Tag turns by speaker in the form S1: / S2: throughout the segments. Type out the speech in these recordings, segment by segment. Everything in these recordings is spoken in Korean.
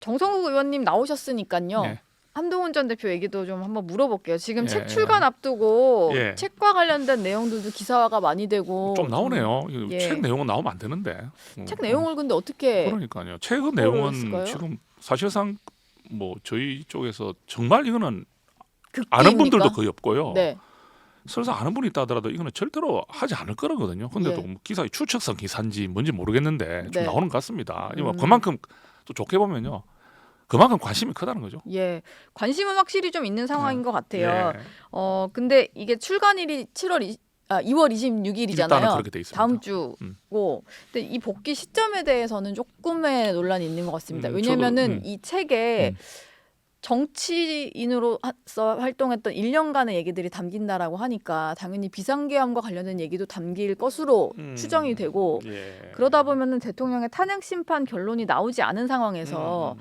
S1: 정성국 의원님 나오셨으니까요.
S2: 예.
S1: 한동훈 전 대표 얘기도 좀 한번 물어볼게요. 지금
S2: 예.
S1: 책 출간 앞두고
S2: 예.
S1: 책과 관련된 내용들도 기사화가 많이 되고
S2: 좀 나오네요. 이거
S1: 예.
S2: 책 내용은 나오면 안 되는데.
S1: 책 내용을 근데 어떻게
S2: 그러니까요. 책의
S1: 확보를
S2: 내용은
S1: 했을까요?
S2: 지금 사실상 뭐 저희 쪽에서 정말 이거는
S1: 극비입니까?
S2: 아는 분들도 거의 없고요.
S1: 네.
S2: 설사 아는 분이 있다 하더라도 이거는 절대로 하지 않을 거거든요. 근데도
S1: 예.
S2: 뭐 기사의 추측성 기사인지 뭔지 모르겠는데 좀
S1: 네.
S2: 나오는 것 같습니다. 이거
S1: 음.
S2: 그만큼 또 좋게 보면요. 그만큼 관심이 크다는 거죠.
S1: 예. 관심은 확실히 좀 있는 상황인 것 같아요.
S2: 예.
S1: 근데 이게 출간일이 2월 26일이잖아요.
S2: 일단은 그렇게 돼 있습니다.
S1: 다음 주고. 근데 이 복귀 시점에 대해서는 조금의 논란이 있는 것 같습니다. 왜냐면은 이 책에 정치인으로서 활동했던 1년간의 얘기들이 담긴다라고 하니까 당연히 비상계엄과 관련된 얘기도 담길 것으로 추정이 되고
S2: 예.
S1: 그러다 보면은 대통령의 탄핵 심판 결론이 나오지 않은 상황에서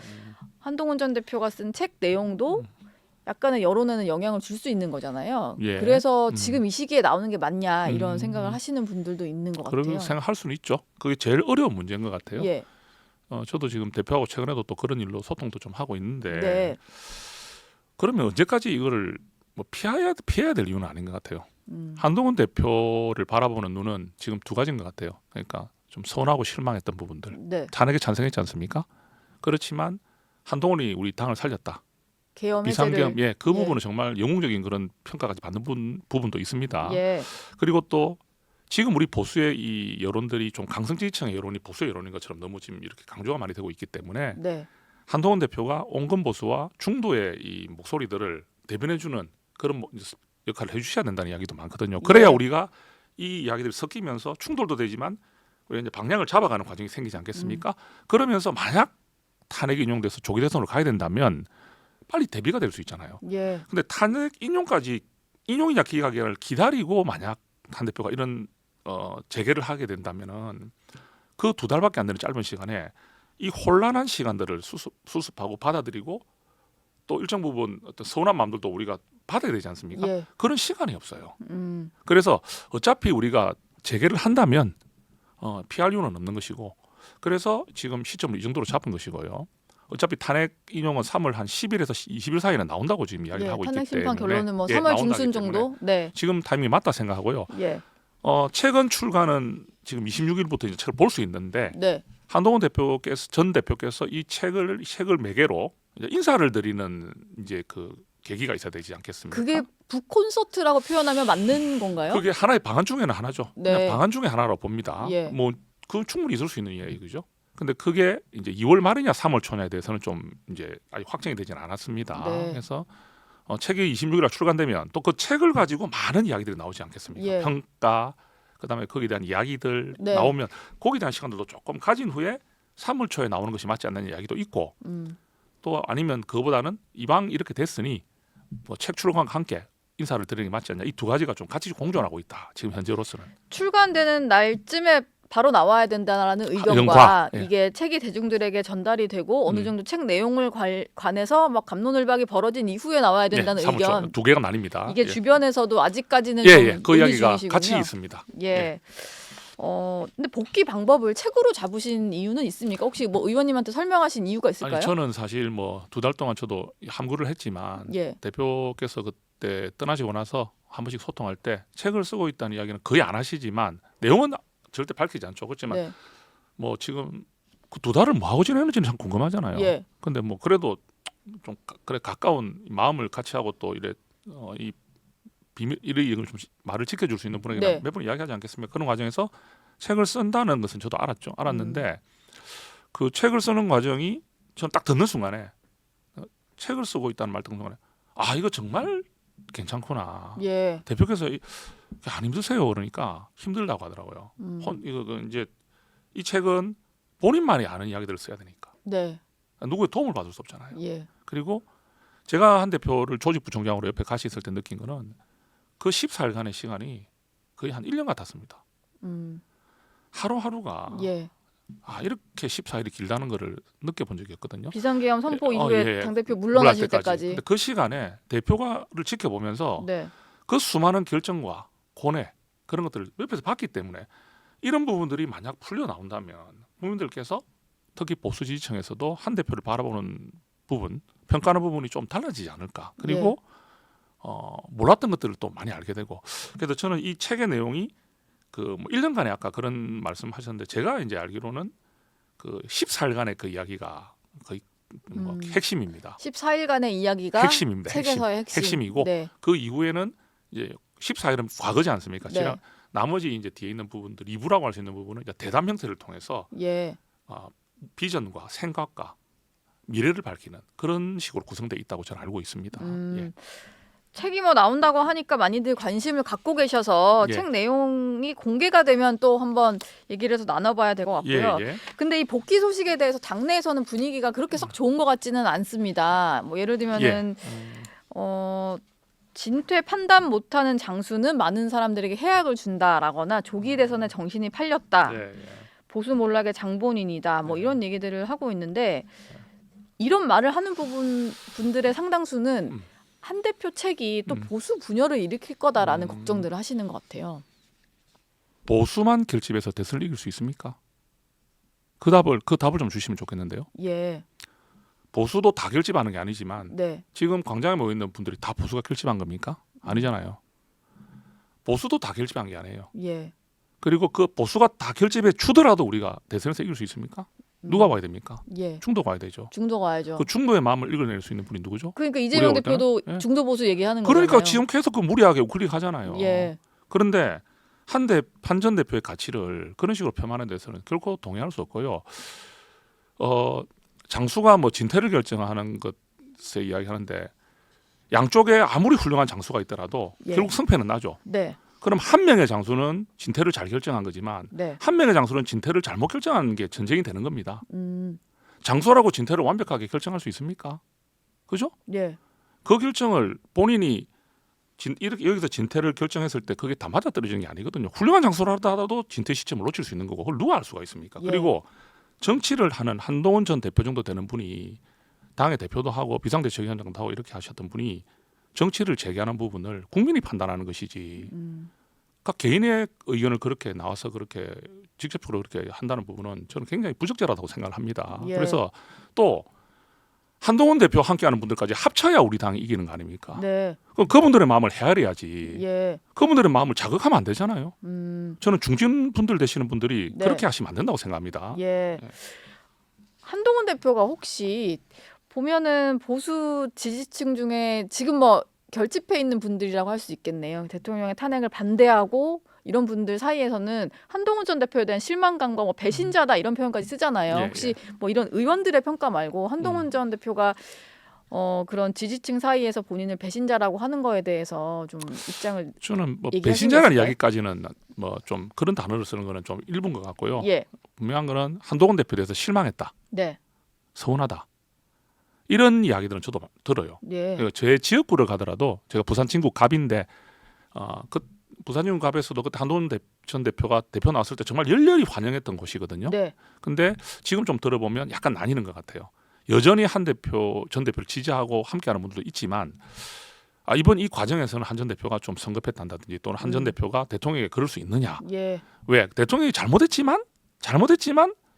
S1: 한동훈 전 대표가 쓴 책 내용도 약간의 여론에는 영향을 줄 수 있는 거잖아요.
S2: 예.
S1: 그래서 지금 이 시기에 나오는 게 맞냐 이런
S2: 음.
S1: 생각을 하시는 분들도 있는 것 같아요.
S2: 그런 생각할 수는 있죠. 그게 제일 어려운 문제인 것 같아요.
S1: 예.
S2: 저도 지금 대표하고 최근에도 또 그런 일로 소통도 좀 하고 있는데
S1: 네.
S2: 그러면 언제까지 이거를 뭐 피해야 될 이유는 아닌 것 같아요. 한동훈 대표를 바라보는 눈은 지금 두 가지인 것 같아요. 그러니까 좀 서운하고 실망했던 부분들.
S1: 네.
S2: 탄핵에 찬성했지 않습니까? 그렇지만 한동훈이 우리 당을 살렸다.
S1: 계엄 해제를
S2: 비상계엄, 예, 그 부분은 정말 영웅적인 그런 평가까지 받는 부분도 있습니다.
S1: 예.
S2: 그리고 또 지금 우리 보수의 이 여론들이 좀 강성지지층의 여론이 보수의 여론인 것처럼 너무 지금 이렇게 강조가 많이 되고 있기 때문에
S1: 네.
S2: 한동훈 대표가 온건 보수와 중도의 이 목소리들을 대변해주는 그런 역할을 해주셔야 된다는 이야기도 많거든요. 그래야
S1: 네.
S2: 우리가 이 이야기들이 섞이면서 충돌도 되지만 우리가 이제 방향을 잡아가는 과정이 생기지 않겠습니까? 그러면서 만약 탄핵이 인용돼서 조기 대선으로 가야 된다면 빨리 대비가 될 수 있잖아요.
S1: 예.
S2: 근데 탄핵 인용이냐 기각이냐를 기다리고 만약 한 대표가 이런 재개를 하게 된다면은 그 2달밖에 안 되는 짧은 시간에 이 혼란한 시간들을 수습하고 받아들이고 또 일정 부분 어떤 서운한 마음들도 우리가 받아야 되지 않습니까?
S1: 예.
S2: 그런 시간이 없어요.
S1: 음.
S2: 그래서 어차피 우리가 재개를 한다면 피할 이유는 없는 것이고 그래서 지금 시점을 이 정도로 잡은 것이고요. 어차피 탄핵 인용은 3월 한 10일에서 20일 사이에 나온다고 지금 이야기를
S1: 예.
S2: 하고 있기
S1: 탄핵
S2: 때문에
S1: 심판 결론은 뭐
S2: 예,
S1: 3월
S2: 나온다기
S1: 중순
S2: 때문에
S1: 정도. 네.
S2: 지금 타이밍이 맞다 생각하고요.
S1: 예.
S2: 최근 출간은 지금 26일부터 이제 책을 볼 수 있는데
S1: 네.
S2: 한동훈 전 대표께서 이 책을 매개로 이제 인사를 드리는 이제 그 계기가 있어야 되지 않겠습니까?
S1: 그게 북콘서트라고 표현하면 맞는 건가요?
S2: 그게 하나의 방안 중에는 하나죠.
S1: 네.
S2: 그냥 방안 중에 하나라고 봅니다.
S1: 예.
S2: 뭐 그 충분히 있을 수 있는 이야기죠. 근데 그게 이제 2월 말이냐 3월 초냐에 대해서는 좀 이제 아직 확정이 되지는 않았습니다.
S1: 네.
S2: 그래서 책이 26일날 출간되면 또 그 책을 가지고 많은 이야기들이 나오지 않겠습니까?
S1: 예.
S2: 평가, 그다음에 거기에 대한 이야기들
S1: 네.
S2: 나오면 거기에 대한 시간들도 조금 가진 후에 3월 초에 나오는 것이 맞지 않는 이야기도 있고 또 아니면 그거보다는 이왕 이렇게 됐으니 뭐 책 출간과 함께 인사를 드리는 게 맞지 않냐 이 두 가지가 좀 같이 공존하고 있다. 지금 현재로서는.
S1: 출간되는 날쯤에 바로 나와야 된다라는 의견과
S2: 의견과, 예.
S1: 이게 책이 대중들에게 전달이 되고 어느 정도 책 내용을 관해서 막 갑론을박이 벌어진 이후에 나와야 된다는
S2: 3월 초.
S1: 의견.
S2: 두 개가 나뉩니다.
S1: 이게
S2: 예.
S1: 주변에서도 아직까지는
S2: 예,
S1: 좀
S2: 그
S1: 논의
S2: 이야기가
S1: 중이시군요.
S2: 같이 있습니다.
S1: 예. 근데 복귀 방법을 책으로 잡으신 이유는 있습니까? 혹시 뭐 의원님한테 설명하신 이유가 있을까요?
S2: 아니 저는 사실 뭐 2달 동안 저도 함구를 했지만
S1: 예.
S2: 대표께서 그때 떠나시고 나서 한 번씩 소통할 때 책을 쓰고 있다는 이야기는 거의 안 하시지만 내용은 절대 밝히지 않죠. 그렇지만
S1: 네.
S2: 뭐 지금 그 2달을 뭐 하고 지내는지는 참 궁금하잖아요.
S1: 예.
S2: 근데 뭐 그래도 좀 그래 가까운 마음을 같이 하고 또 이래 이 비밀 이런 좀 말을 지켜줄 수 있는 분에게
S1: 네.
S2: 몇 번 이야기하지 않겠습니까? 그런 과정에서 책을 쓴다는 것은 저도 알았는데 그 책을 쓰는 과정이 전 딱 듣는 순간에 책을 쓰고 있다는 말 듣는 순간에 아 이거 정말 괜찮구나.
S1: 예.
S2: 대표께서 안 힘드세요 그러니까 힘들다고 하더라고요. 이거 이제 이 책은 본인만이 아는 이야기들을 써야 되니까
S1: 네.
S2: 누구의 도움을 받을 수 없잖아요.
S1: 예.
S2: 그리고 제가 한 대표를 조직부총장으로 옆에 같이 있을 때 느낀 거는 그 14일간의 시간이 거의 한 1년 같았습니다. 하루하루가
S1: 예.
S2: 이렇게 14일이 길다는 거를 느껴본 적이 없거든요.
S1: 비상계엄 선포 이후에
S2: 예.
S1: 당대표
S2: 물러날
S1: 물러나실 때까지.
S2: 근데 그 시간에 대표가를 지켜보면서
S1: 네.
S2: 그 수많은 결정과 고뇌 그런 것들을 옆에서 봤기 때문에 이런 부분들이 만약 풀려 나온다면 국민들께서 특히 보수 지지층에서도 한 대표를 바라보는 부분, 평가하는 부분이 좀 달라지지 않을까. 그리고 몰랐던 것들을 또 많이 알게 되고. 그래서 저는 이 책의 내용이 그 뭐 1년간에 아까 그런 말씀하셨는데 제가 이제 알기로는 그 14일간의 그 이야기가 거의 뭐 핵심입니다.
S1: 14일간의 이야기가
S2: 핵심입니다.
S1: 책에서의 핵심.
S2: 핵심이고
S1: 네.
S2: 그 이후에는 이제 14일은 과거지 않습니까?
S1: 네.
S2: 나머지 이제 뒤에 있는 부분들 2부라고 할 수 있는 부분은 이제 대담 형태를 통해서
S1: 예.
S2: 비전과 생각과 미래를 밝히는 그런 식으로 구성되어 있다고 저는 알고 있습니다. 예.
S1: 책이 뭐 나온다고 하니까 많이들 관심을 갖고 계셔서
S2: 예.
S1: 책 내용이 공개가 되면 또 한번 얘기를 해서 나눠봐야 될 것 같고요.
S2: 예.
S1: 근데 이 복귀 소식에 대해서 당내에서는 분위기가 그렇게 썩 좋은 것 같지는 않습니다. 뭐 예를 들면은 진퇴 판단 못하는 장수는 많은 사람들에게 해악을 준다라거나 조기 대선에 정신이 팔렸다.
S2: 예.
S1: 보수 몰락의 장본인이다. 뭐 이런 얘기들을 하고 있는데 이런 말을 하는 분들의 상당수는 한 대표 책이 또 보수 분열을 일으킬 거다라는 걱정들을 하시는 것 같아요.
S2: 보수만 결집해서 대선을 이길 수 있습니까? 그 답을 좀 주시면 좋겠는데요.
S1: 예.
S2: 보수도 다 결집하는 게 아니지만
S1: 네.
S2: 지금 광장에 모여 있는 분들이 다 보수가 결집한 겁니까? 아니잖아요. 보수도 다 결집한 게 아니에요.
S1: 예.
S2: 그리고 그 보수가 다 결집해 주더라도 우리가 대선에서 이길 수 있습니까? 누가 봐야 됩니까?
S1: 예.
S2: 중도 가야 되죠.
S1: 중도 가야죠.
S2: 그 중도의 마음을 읽어낼 수 있는 분이 누구죠?
S1: 그러니까 이재명
S2: 우리가 볼
S1: 대표도
S2: 때는? 예.
S1: 중도 보수 얘기하는
S2: 그러니까
S1: 거잖아요.
S2: 지금 계속 그 무리하게 우클릭하잖아요.
S1: 예.
S2: 그런데 한 전 대표의 가치를 그런 식으로 폄하하는 데서는 결코 동의할 수 없고요. 장수가 뭐 진퇴를 결정하는 것에 이야기하는데 양쪽에 아무리 훌륭한 장수가 있더라도
S1: 예.
S2: 결국 승패는 나죠.
S1: 네.
S2: 그럼 한 명의 장수는 진퇴를 잘 결정한 거지만
S1: 네.
S2: 한 명의 장수는 진퇴를 잘못 결정하는 게 전쟁이 되는 겁니다.
S1: 음.
S2: 장수라고 진퇴를 완벽하게 결정할 수 있습니까? 그죠?
S1: 예.
S2: 그 결정을 본인이 이렇게 여기서 진퇴를 결정했을 때 그게 다 맞아떨어지는 게 아니거든요. 훌륭한 장수라도 진퇴 시점을 놓칠 수 있는 거고 그걸 누가 알 수가 있습니까?
S1: 예.
S2: 그리고 정치를 하는 한동훈 전 대표 정도 되는 분이 당의 대표도 하고 비상대책위원장도 하고 이렇게 하셨던 분이 정치를 재개하는 부분을 국민이 판단하는 것이지. 그러니까 개인의 의견을 그렇게 나와서 그렇게 직접적으로 그렇게 한다는 부분은 저는 굉장히 부적절하다고 생각을 합니다.
S1: 예.
S2: 그래서 또 한동훈 대표 함께하는 분들까지 합쳐야 우리 당이 이기는 거 아닙니까?
S1: 네.
S2: 그럼 그분들의 마음을 헤아려야지.
S1: 예.
S2: 그분들의 마음을 자극하면 안 되잖아요.
S1: 음.
S2: 저는 중진 분들 되시는 분들이
S1: 네.
S2: 그렇게 하시면 안 된다고 생각합니다.
S1: 예. 한동훈 대표가 혹시 보면은 보수 지지층 중에 지금 뭐 결집해 있는 분들이라고 할 수 있겠네요. 대통령의 탄핵을 반대하고 이런 분들 사이에서는 한동훈 전 대표에 대한 실망감과 뭐 배신자다 이런 표현까지 쓰잖아요.
S2: 예,
S1: 혹시 뭐 이런 의원들의 평가 말고 한동훈 전 대표가 그런 지지층 사이에서 본인을 배신자라고 하는 거에 대해서 좀 입장을
S2: 저는 뭐
S1: 얘기하신 게
S2: 배신자라는
S1: 있을까요?
S2: 이야기까지는 뭐 좀 그런 단어를 쓰는 거는 좀 일부인 것 같고요.
S1: 예.
S2: 분명한 거는 한동훈 대표에 대해서 실망했다,
S1: 네.
S2: 서운하다 이런 이야기들은 저도 들어요.
S1: 예.
S2: 그러니까 제 지역구를 가더라도 제가 부산 진구 갑인데 그 부산 진구 갑에서도 그때 한동훈 전 대표가 대표 나왔을 때 정말 열렬히 환영했던 곳이거든요.
S1: 네.
S2: 근데 지금 좀 들어보면 약간 나뉘는 것 같아요. 여전히 전 대표를 지지하고 함께하는 분들도 있지만 이번 이 과정에서는 한 전 대표가 좀 성급했다든지 또는 한 전 대표가 대통령에게 그럴 수 있느냐?
S1: 예.
S2: 왜 대통령이 잘못했지만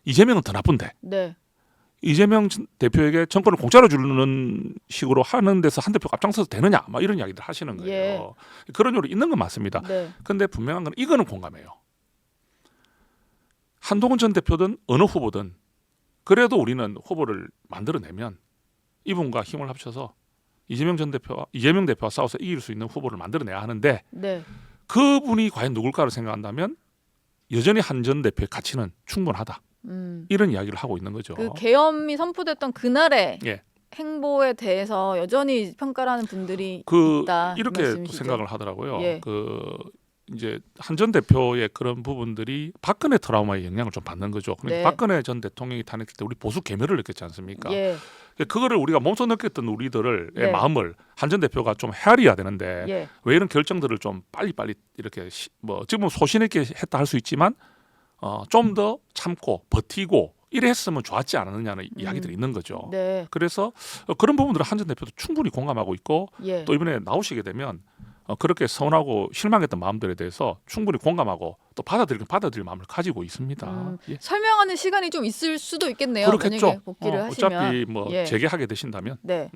S2: 이재명은 더 나쁜데
S1: 네.
S2: 이재명 대표에게 정권을 공짜로 주는 식으로 하는 데서 한 대표가 앞장서서 되느냐? 막 이런 이야기들 하시는 거예요.
S1: 예.
S2: 그런 요리 있는 건 맞습니다.
S1: 네.
S2: 근데 분명한 건 이거는 공감해요. 한동훈 전 대표든 어느 후보든 그래도 우리는 후보를 만들어내면 이분과 힘을 합쳐서 이재명 대표와 싸워서 이길 수 있는 후보를 만들어내야 하는데
S1: 네.
S2: 그분이 과연 누굴까를 생각한다면 여전히 한 전 대표의 가치는 충분하다. 이런 이야기를 하고 있는 거죠.
S1: 그 계엄이 선포됐던 그날의
S2: 예.
S1: 행보에 대해서 여전히 평가를 하는 분들이 있다.
S2: 이렇게
S1: 말씀이시죠?
S2: 생각을 하더라고요.
S1: 예.
S2: 이제 한 전 대표의 그런 부분들이 박근혜 트라우마의 영향을 좀 받는 거죠. 그러니까
S1: 네.
S2: 박근혜 전 대통령이 탄핵될 때 우리 보수 계멸을 느꼈지 않습니까?
S1: 예.
S2: 그거를 우리가 몸소 느꼈던 우리들의
S1: 네.
S2: 마음을 한 전 대표가 좀 헤아려야 되는데
S1: 예.
S2: 왜 이런 결정들을 좀 빨리빨리 이렇게 지금 소신 있게 했다 할 수 있지만 좀 더 참고 버티고 이래 했으면 좋았지 않았느냐는 이야기들이 있는 거죠.
S1: 네.
S2: 그래서 그런 부분들은 한 전 대표도 충분히 공감하고 있고
S1: 예.
S2: 또 이번에 나오시게 되면 그렇게 서운하고 실망했던 마음들에 대해서 충분히 공감하고 또 받아들일 마음을 가지고 있습니다. 예.
S1: 설명하는 시간이 좀 있을 수도 있겠네요.
S2: 그렇겠죠.
S1: 만약에 복귀를 하시면.
S2: 어차피 뭐
S1: 예.
S2: 재개하게 되신다면
S1: 네.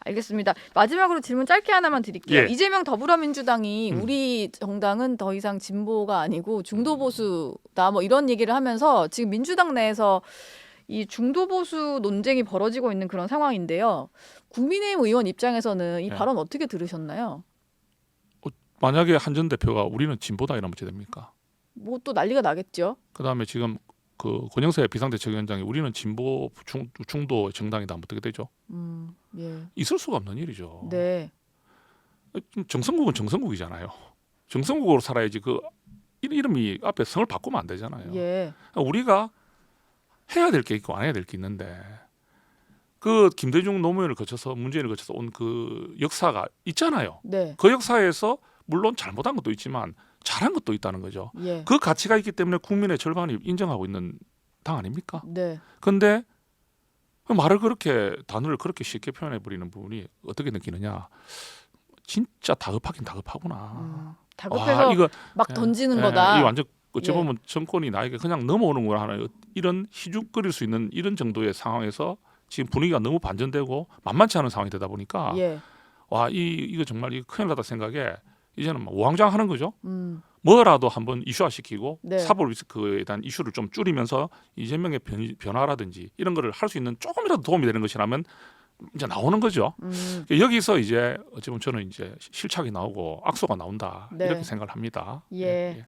S1: 알겠습니다. 마지막으로 질문 짧게 하나만 드릴게요.
S2: 예.
S1: 이재명 더불어민주당이 우리 정당은 더 이상 진보가 아니고 중도 보수다 뭐 이런 얘기를 하면서 지금 민주당 내에서 이 중도 보수 논쟁이 벌어지고 있는 그런 상황인데요. 국민의힘 의원 입장에서는 이
S2: 예.
S1: 발언 어떻게 들으셨나요?
S2: 만약에 한 전 대표가 우리는 진보다 이러면 어찌 됩니까?
S1: 뭐 또 난리가 나겠죠.
S2: 그다음에 지금 그 권영세 비상대책위원장이 우리는 진보 중도 정당이다 하면 어떻게 되죠?
S1: 예.
S2: 있을 수가 없는 일이죠.
S1: 네.
S2: 정성국은 정성국이잖아요. 정성국으로 살아야지 그 이름이 앞에 성을 바꾸면 안 되잖아요.
S1: 예.
S2: 우리가 해야 될 게 있고 안 해야 될 게 있는데 그 김대중 노무현을 거쳐서 문재인을 거쳐서 온 그 역사가 있잖아요.
S1: 네.
S2: 그 역사에서 물론 잘못한 것도 있지만 잘한 것도 있다는 거죠.
S1: 예.
S2: 그 가치가 있기 때문에 국민의 절반이 인정하고 있는 당 아닙니까?
S1: 네.
S2: 근데 말을 그렇게 단어를 그렇게 쉽게 표현해 버리는 부분이 어떻게 느끼느냐? 진짜 다급하긴 다급하구나.
S1: 다급해서
S2: 와, 이거
S1: 막 던지는 거다.
S2: 이 완전 어찌 보면 정권이 나에게 그냥 넘어오는구나 하는 이런 희죽거릴 수 있는 이런 정도의 상황에서 지금 분위기가 너무 반전되고 만만치 않은 상황이 되다 보니까
S1: 예.
S2: 와, 이거 정말 이 큰일 나다 생각에 이제는 뭐 우왕좌왕하는 거죠.
S1: 뭐라도
S2: 뭐라도 한번 이슈화시키고
S1: 네.
S2: 사법 리스크에 대한 이슈를 좀 줄이면서 이재명의 변화라든지 이런 거를 할 수 있는 조금이라도 도움이 되는 것이라면 이제 나오는 거죠. 여기서 이제 어찌 보면 저는 이제 실착이 나오고 악소가 나온다
S1: 네.
S2: 이렇게 생각을 합니다.
S1: 예.